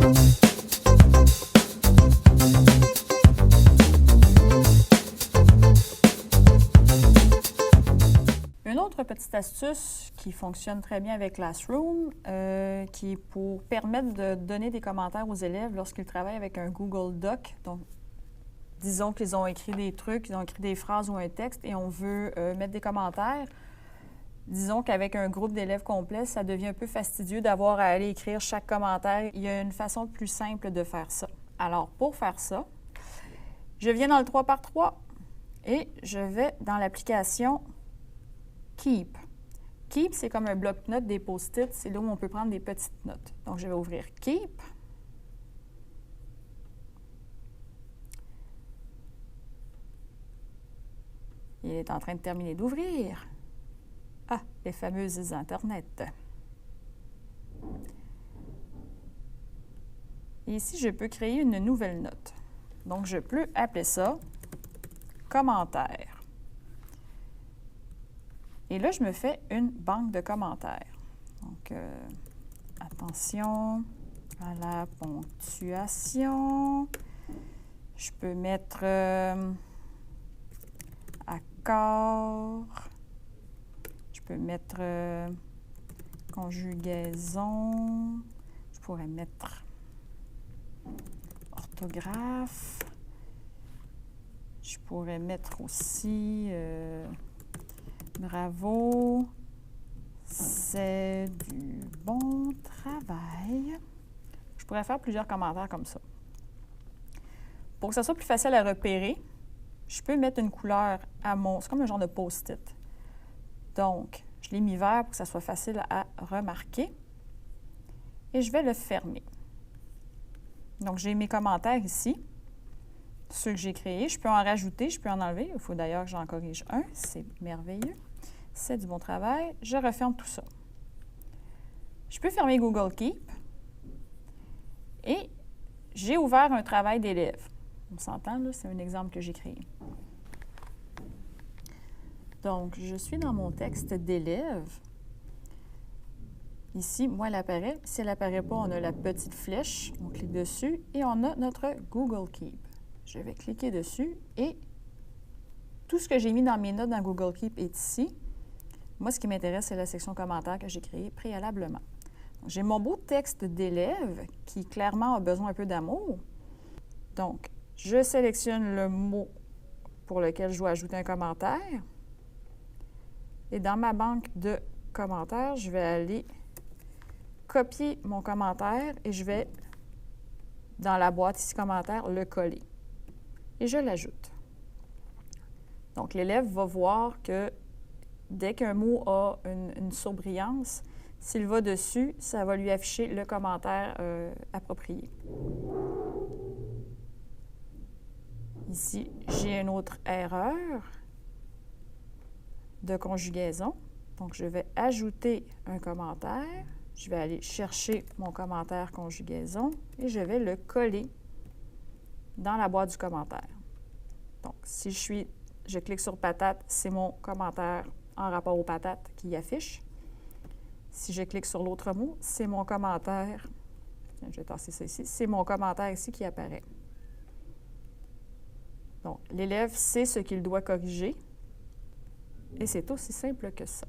Une autre petite astuce qui fonctionne très bien avec Classroom, qui est pour permettre de donner des commentaires aux élèves lorsqu'ils travaillent avec un Google Doc. Donc, disons qu'ils ont écrit des trucs, ils ont écrit des phrases ou un texte et on veut mettre des commentaires. Disons qu'avec un groupe d'élèves complet, ça devient un peu fastidieux d'avoir à aller écrire chaque commentaire. Il y a une façon plus simple de faire ça. Alors, pour faire ça, je viens dans le 3x3 et je vais dans l'application Keep. Keep, c'est comme un bloc-notes des post-it. C'est là où on peut prendre des petites notes. Donc, je vais ouvrir Keep. Il est en train de terminer d'ouvrir. Ah, les fameuses Internet. Et ici, je peux créer une nouvelle note. Donc, je peux appeler ça commentaire. Et là, je me fais une banque de commentaires. Donc, attention à la ponctuation. Je peux mettre accord. Je peux mettre conjugaison. Je pourrais mettre orthographe. Je pourrais mettre aussi bravo, c'est du bon travail. Je pourrais faire plusieurs commentaires comme ça. Pour que ça soit plus facile à repérer, je peux mettre une couleur à mon... C'est comme un genre de post-it. Donc, je l'ai mis vert pour que ça soit facile à remarquer. Et je vais le fermer. Donc, j'ai mes commentaires ici. Ceux que j'ai créés, je peux en rajouter, je peux en enlever. Il faut d'ailleurs que j'en corrige un. C'est merveilleux. C'est du bon travail. Je referme tout ça. Je peux fermer Google Keep. Et j'ai ouvert un travail d'élève. On s'entend, là? C'est un exemple que j'ai créé. Donc, je suis dans mon texte d'élève. Ici, moi, elle apparaît. Si elle n'apparaît pas, on a la petite flèche. On clique dessus et on a notre Google Keep. Je vais cliquer dessus et tout ce que j'ai mis dans mes notes dans Google Keep est ici. Moi, ce qui m'intéresse, c'est la section commentaires que j'ai créée préalablement. J'ai mon beau texte d'élève qui, clairement, a besoin un peu d'amour. Donc, je sélectionne le mot pour lequel je dois ajouter un commentaire. Et dans ma banque de commentaires, je vais aller copier mon commentaire et je vais, dans la boîte ici commentaire, le coller. Et je l'ajoute. Donc, l'élève va voir que dès qu'un mot a une surbrillance, s'il va dessus, ça va lui afficher le commentaire approprié. Ici, j'ai une autre erreur de conjugaison. Donc, je vais ajouter un commentaire. Je vais aller chercher mon commentaire conjugaison et je vais le coller dans la boîte du commentaire. Donc, si je clique sur patate, c'est mon commentaire en rapport aux patates qui affiche. Si je clique sur l'autre mot, c'est mon commentaire. Je vais tasser ça ici. C'est mon commentaire ici qui apparaît. Donc, l'élève sait ce qu'il doit corriger et c'est aussi simple que ça.